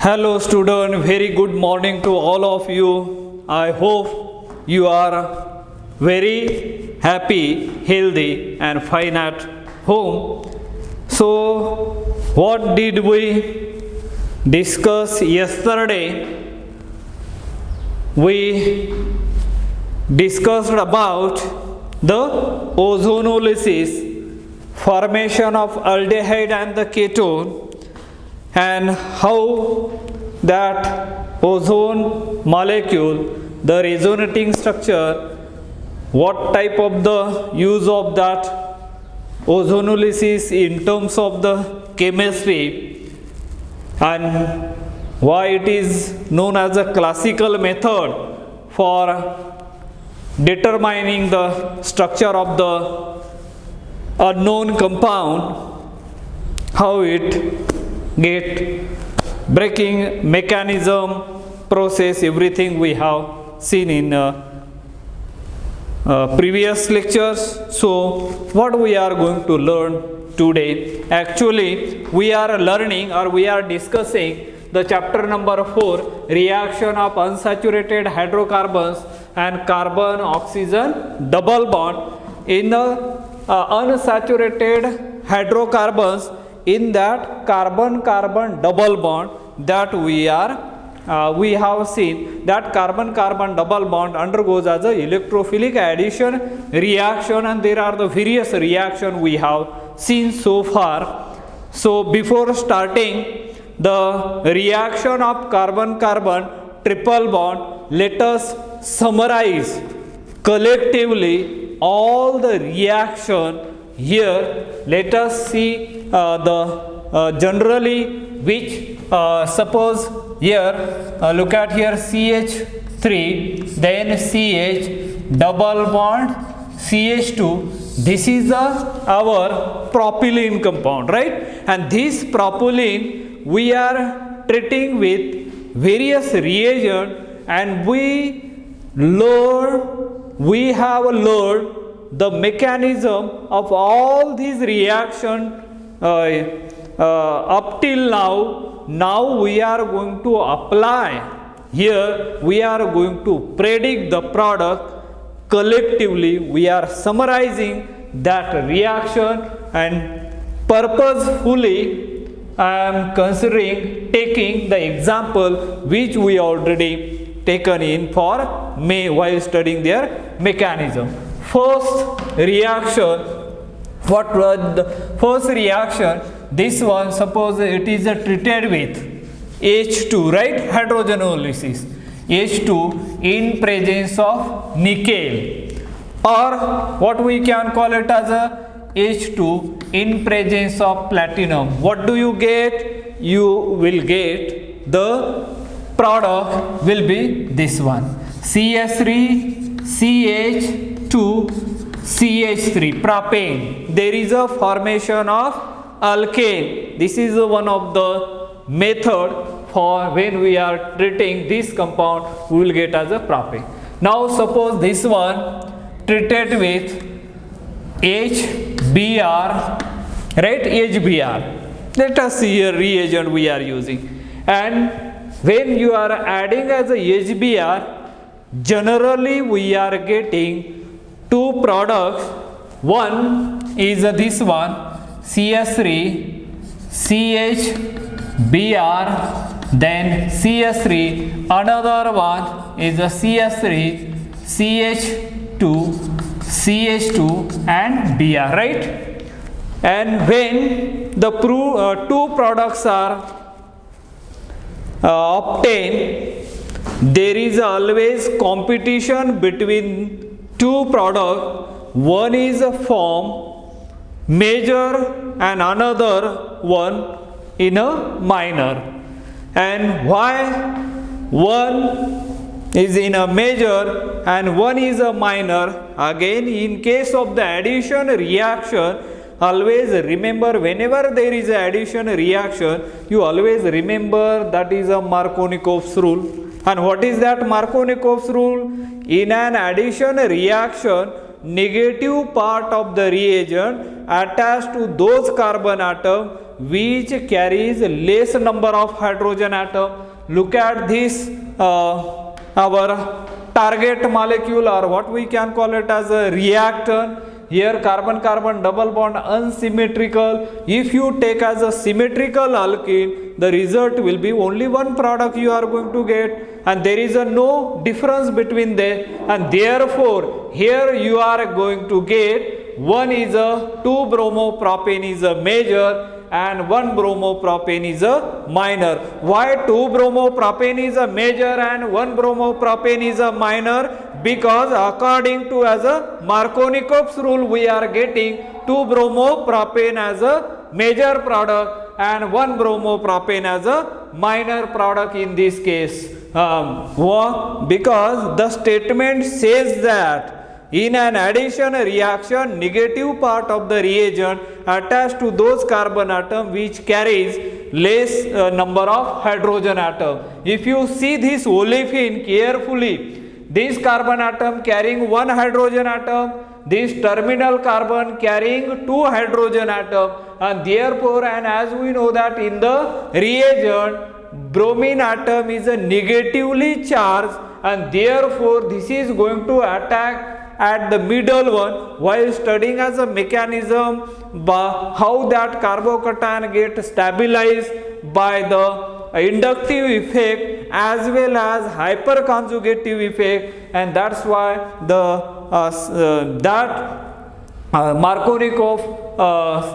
Hello student, very good morning to all of you. I hope you are very happy, healthy and fine at home. So what did we discuss yesterday? We discussed about the ozonolysis, formation of aldehyde and the ketone, and how that ozone molecule, the resonating structure, what type of the use of that ozonolysis in terms of the chemistry, and why it is known as a classical method for determining the structure of the unknown compound, how it get breaking mechanism, process, everything we have seen in previous lectures. So what we are going to learn today, actually we are learning or we are discussing the chapter number 4, reaction of unsaturated hydrocarbons and carbon oxygen double bond. In the unsaturated hydrocarbons, in that carbon-carbon double bond that we have seen that carbon-carbon double bond undergoes as a electrophilic addition reaction, and there are the various reactions we have seen so far. So before starting the reaction of carbon-carbon triple bond, let us summarize collectively all the reaction here. Let us see the generally which suppose here look at here CH3, then CH double bond CH2. This is our propylene compound, right? And this propylene we are treating with various reagent, and we have learned the mechanism of all these reactions up till now. Now we are going to apply here, we are going to predict the product. Collectively we are summarizing that reaction, and purposefully I am considering taking the example which we already taken in for May while studying their mechanism. First reaction, what was the first reaction? This one, suppose it is treated with H2, right? Hydrogenolysis. H2 in presence of nickel, or what we can call it as a H2 in presence of platinum. What do you get? You will get the product will be this one, CS3 CH2 CH3 propane. There is a formation of alkane. This is one of the method for when we are treating this compound, we will get as a propane. Now suppose this one treated with HBr, right? HBr. Let us see a reagent we are using, and when you are adding as a HBr, generally we are getting two products. One is this one CS3 CHBr, then CS3, another one is a CS3 CH2 CH2 and Br, right? And when the two products are obtained, there is always competition between two products. One is a form major and another one in a minor. And why one is in a major and one is a minor? Again, in case of the addition reaction, always remember, whenever there is an addition reaction, you always remember that is a Markovnikov's rule. And what is that Markovnikov's rule? In an addition reaction, negative part of the reagent attached to those carbon atom which carries less number of hydrogen atom. Look at this, our target molecule, or what we can call it as a reactant. Here carbon-carbon double bond unsymmetrical. If you take as a symmetrical alkene, the result will be only one product you are going to get, and there is no difference between them, and therefore here you are going to get one is a 2-bromopropane is a major and 1-bromopropane is a minor. Why 2-bromopropane is a major and 1-bromopropane is a minor? Because according to as a Markovnikov's rule, we are getting 2-bromopropane as a major product and 1-bromopropane as a minor product in this case. Because the statement says that in an addition reaction, negative part of the reagent attached to those carbon atom which carries less number of hydrogen atom. If you see this olefin carefully, this carbon atom carrying one hydrogen atom, this terminal carbon carrying two hydrogen atom, and therefore, and as we know that in the reagent, bromine atom is a negatively charged, and therefore this is going to attack at the middle one. While studying as a mechanism how that carbocation get stabilized by the inductive effect as well as hyperconjugative effect, and that's why the Markovnikov,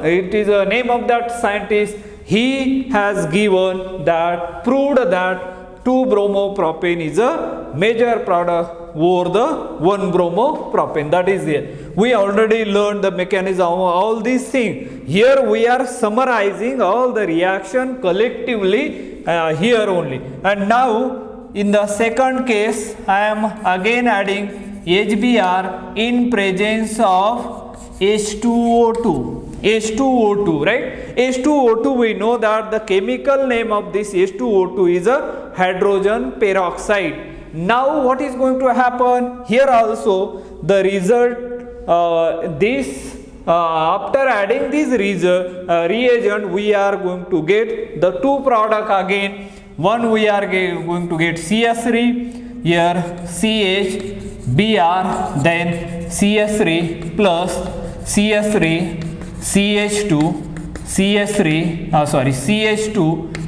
it is a name of that scientist, he has given that, proved that 2-bromopropane is a major product over the 1-bromopropane. That is it. We already learned the mechanism of all these things. Here we are summarizing all the reaction collectively here only. And now in the second case, I am again adding HBr in presence of H2O2. H2O2, right? H2O2, we know that the chemical name of this H2O2 is a hydrogen peroxide. Now what is going to happen? Here also the result, after adding this reagent, we are going to get the two product again. One we are going to get CS3, here CH, Br, then CS3 plus CS3, CH2, CH2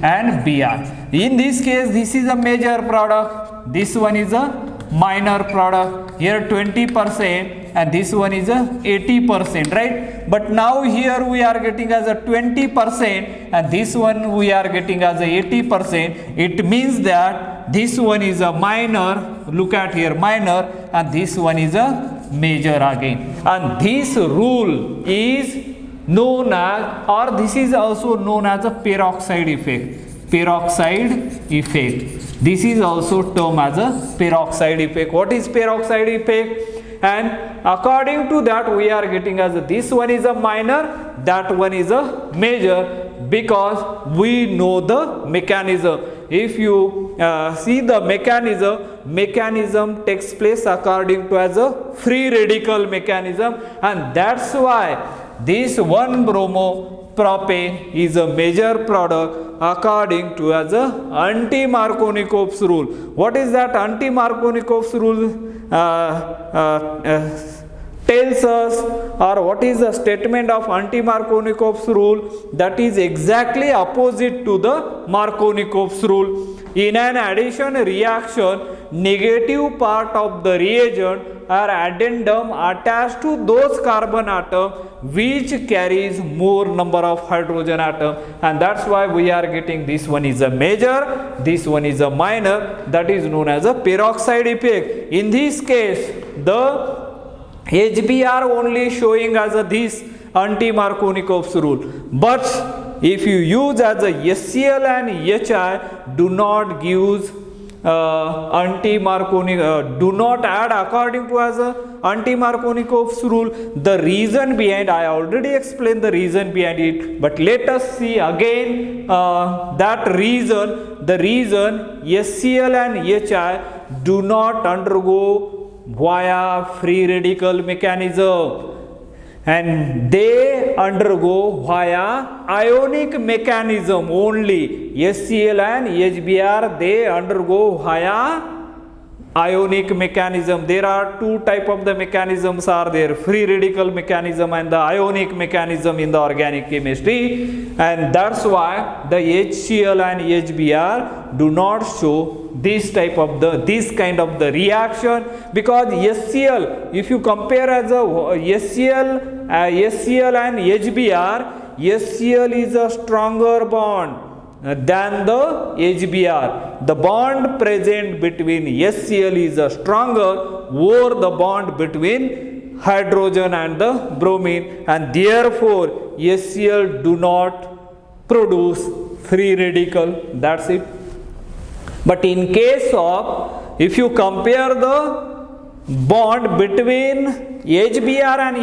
and Br. In this case, this is a major product, this one is a minor product. Here 20% and this one is a 80%, right? But now here we are getting as a 20% and this one we are getting as a 80%. It means that this one is a minor, look at here, minor, and this one is a major again. And this rule is known as, or this is also known as a peroxide effect. Peroxide effect. This is also termed as a peroxide effect. What is peroxide effect? And according to that, we are getting as a, this one is a minor, that one is a major, because we know the mechanism. If you see the mechanism takes place according to as a free radical mechanism, and that's why this 1-bromopropane is a major product according to as a anti-Markovnikov's rule. What is that anti-Markovnikov's rule? Tells us, or what is the statement of anti-Markovnikov's rule? That is exactly opposite to the Markovnikov's rule. In an addition reaction, negative part of the reagent are addendum attached to those carbon atom which carries more number of hydrogen atom, and that's why we are getting this one is a major, this one is a minor. That is known as a peroxide effect. In this case, the HBr only showing as a this anti-Markovnikov's rule, but if you use as a HCl and HI, do not give anti-Markovnikov, do not add according to as a anti-Markovnikov's rule. The reason behind, I already explained the reason behind it, but let us see again that reason. The reason HCl and HI do not undergo via free radical mechanism, and they undergo via ionic mechanism only. HCl and HBr, they undergo via ionic mechanism. There are two type of the mechanisms are there, free radical mechanism and the ionic mechanism in the organic chemistry, and that's why the HCl and HBr do not show this type of this kind of the reaction, because HCl, if you compare as a HCl and HBr, HCl is a stronger bond than the HBr. The bond present between HCl is stronger over the bond between hydrogen and the bromine, and therefore HCl do not produce free radical. That's it. But in case of, if you compare the bond between HBr and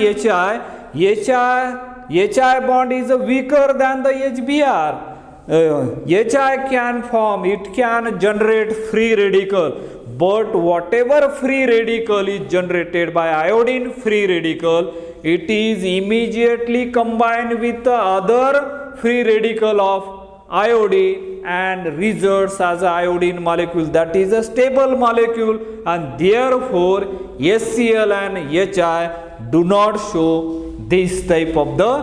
HI bond is weaker than the HBr. HI can form, it can generate free radical, but whatever free radical is generated by iodine free radical, it is immediately combined with the other free radical of iodine and results as an iodine molecule, that is a stable molecule, and therefore HCl and HI do not show this type of the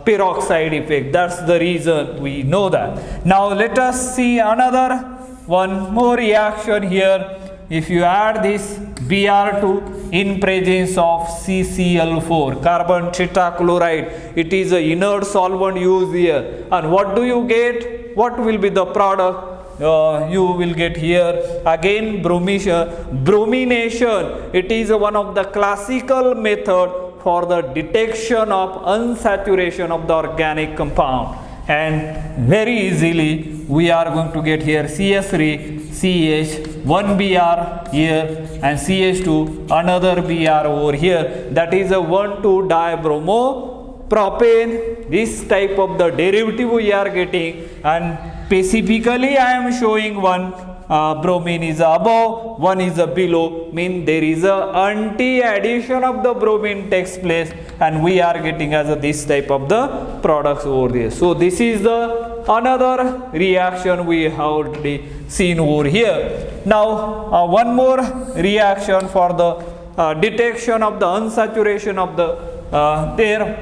peroxide effect. That's the reason we know that. Now let us see another one more reaction here. If you add this Br2 in presence of CCl4, carbon tetrachloride, it is an inert solvent used here, and what do you get? What will be the product? You will get here again bromination. It is one of the classical method for the detection of unsaturation of the organic compound, and very easily we are going to get here CH3, CH, one Br here, and CH2, another Br over here, that is a 1,2-dibromo propane. This type of the derivative we are getting, and specifically I am showing one bromine is above, one is below, mean there is a anti-addition of the bromine takes place, and we are getting as this type of the products over there. So this is the another reaction we have already seen over here. Now one more reaction for the detection of the unsaturation of the there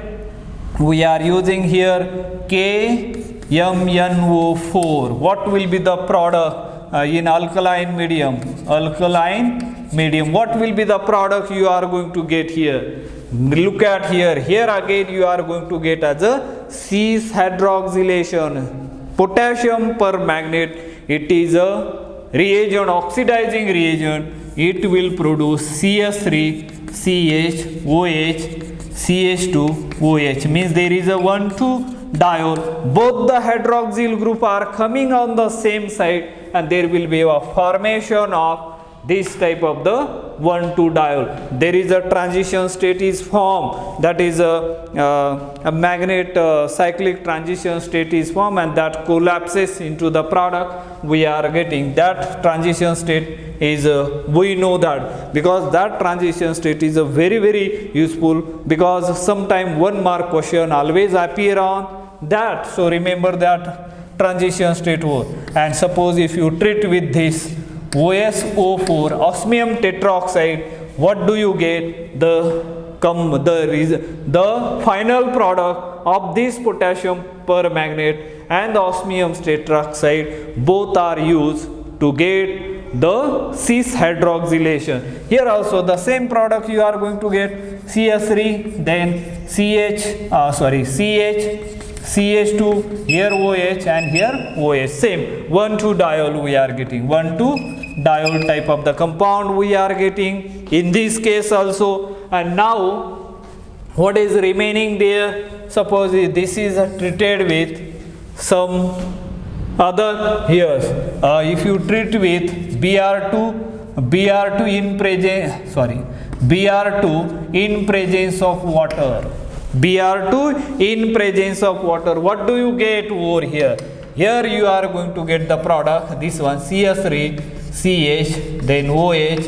we are using here KMnO4. What will be the product in alkaline medium? What will be the product you are going to get here? Look at here. Here again you are going to get as a cis hydroxylation, potassium permanganate. It is a reagent, oxidizing reagent. It will produce CH3, CH, OH, CH2, OH. Means there is a 1,2-diol. Both the hydroxyl group are coming on the same side, and there will be a formation of this type of the 1,2-diol. There is a transition state is formed, that is a magnet cyclic transition state is formed, and that collapses into the product we are getting. That transition state is we know that, because that transition state is a very useful, because sometime 1 mark question always appear on that. So remember that transition state was, and suppose if you treat with this OSO4, osmium tetroxide, what do you get? The final product of this potassium permanganate and the osmium tetroxide, both are used to get the cis hydroxylation. Here also the same product you are going to get CH3, then CH, CH2, here OH, and here OH. Same 1,2-diol we are getting, 1,2-diol type of the compound we are getting in this case also. And now what is remaining there? Suppose this is treated with some other here. If you treat with Br2 in presence, Br2 in presence of water. Br2 in presence of water, what do you get over here? Here you are going to get the product, this one CH3, CH, then OH,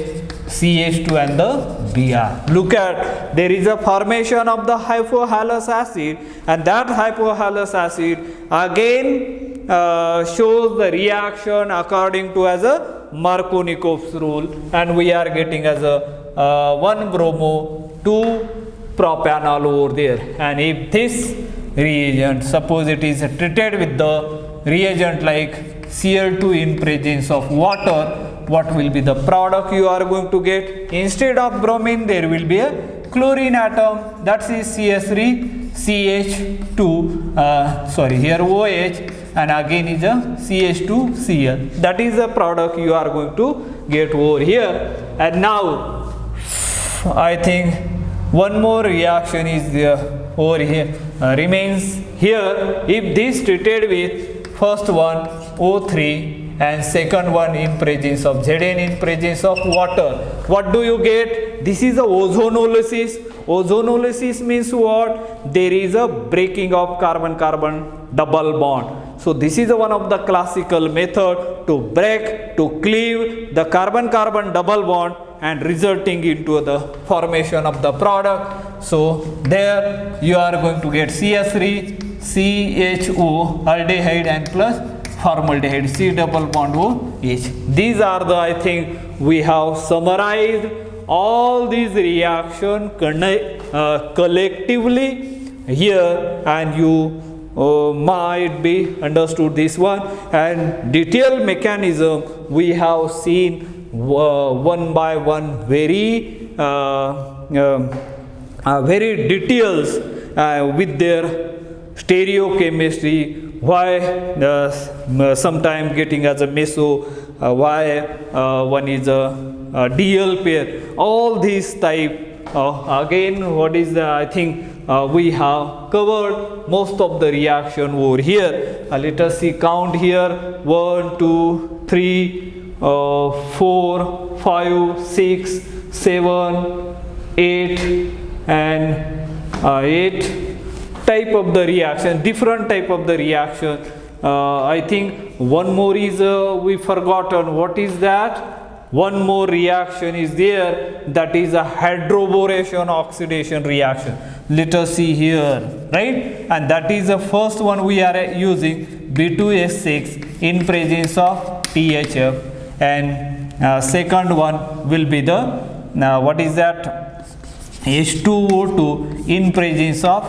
CH2 and the Br. Look at, there is a formation of the hypohalous acid, and that hypohalous acid again shows the reaction according to as a Markovnikov's rule, and we are getting as a 1 bromo 2 propanol over there. And if this reagent, suppose it is treated with the reagent like Cl2 in presence of water, what will be the product you are going to get? Instead of bromine, there will be a chlorine atom, that is CS3 CH2 sorry, here OH, and again is a CH2Cl. That is the product you are going to get over here. And now I think one more reaction is there over here remains here. If this treated with first one O3 and second one in presence of Zn in presence of water, what do you get? This is a ozonolysis. Ozonolysis means what? There is a breaking of carbon-carbon double bond. So this is one of the classical method to break, to cleave the carbon-carbon double bond and resulting into the formation of the product. So there you are going to get CS3 CHO aldehyde and plus formaldehyde, C double bond OH. These are the, I think we have summarized all these reactions collectively here, and you might be understood this one. And detailed mechanism we have seen one by one, very very details with their stereochemistry, why sometime getting as a meso, why one is a DL pair, all these type. Again, what is the, I think we have covered most of the reaction over here. Let us see, count here, 1 2 3 4 5 6 7 8 and 8 type of the reaction, different type of the reaction. I think one more is we forgotten. What is that? One more reaction is there, that is a hydroboration oxidation reaction. Let us see here, right? And that is the first one we are using B2S6 in presence of THF, and second one will be the what is that? H2O2 in presence of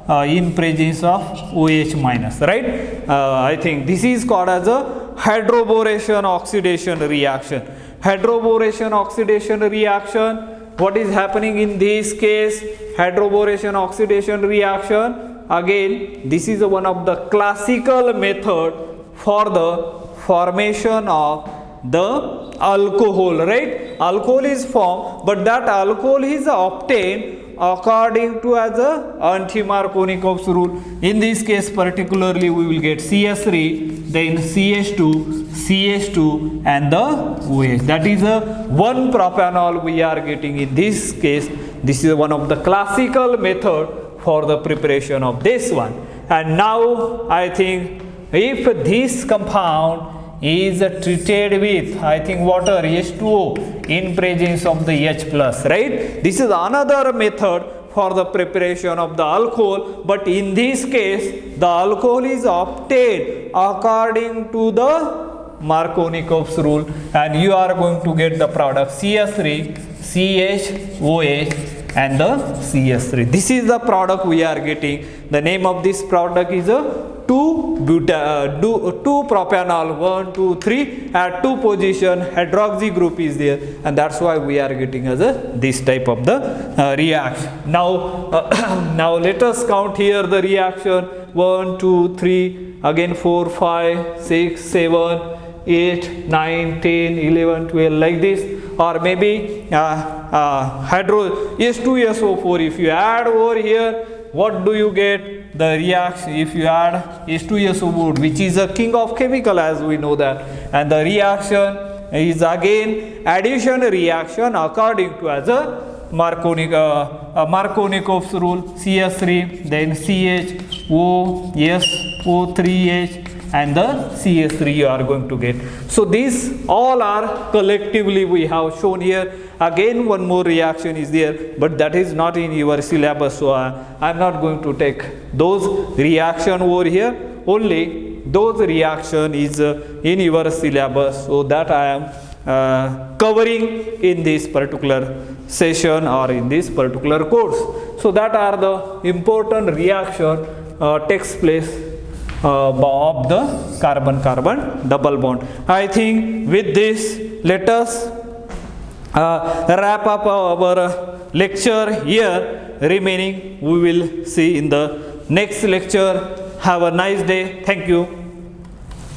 OH minus, right? I think this is called as a hydroboration oxidation reaction. Hydroboration oxidation reaction, what is happening in this case? Hydroboration oxidation reaction, again this is one of the classical method for the formation of the alcohol, right? Alcohol is formed, but that alcohol is obtained according to as a anti-Markovnikov's rule. In this case particularly we will get CS3, then CH2, CH2 and the OH. That is a 1 propanol we are getting in this case. This is one of the classical method for the preparation of this one. And now I think if this compound is treated with, I think, water H2O in presence of the H plus, right? This is another method for the preparation of the alcohol, but in this case the alcohol is obtained according to the Markovnikov's rule, and you are going to get the product CS3 CHOH and the CS3. This is the product we are getting. The name of this product is a 2-propanol, 1 2 3 at 2 position hydroxy group is there, and that's why we are getting as a this type of the reaction. Now now let us count here the reaction. 1 2 3 again 4 5 6 7 8 9 10 11 12 like this, or maybe hydro H2SO4. if you add over here, what do you get? The reaction, if you add H2SO4, which is a king of chemical as we know that, and the reaction is again addition reaction according to as a Markovnikov's rule. CS3, then CH, O, S, O3H and the CH3 you are going to get. So these all are collectively we have shown here. Again one more reaction is there, but that is not in your syllabus, so I am not going to take those reaction over here. Only those reaction is in your syllabus, so that I am covering in this particular session or in this particular course. So that are the important reaction takes place of the carbon-carbon double bond. I think with this let us wrap up our lecture here. Remaining we will see in the next lecture. Have a nice day. Thank you.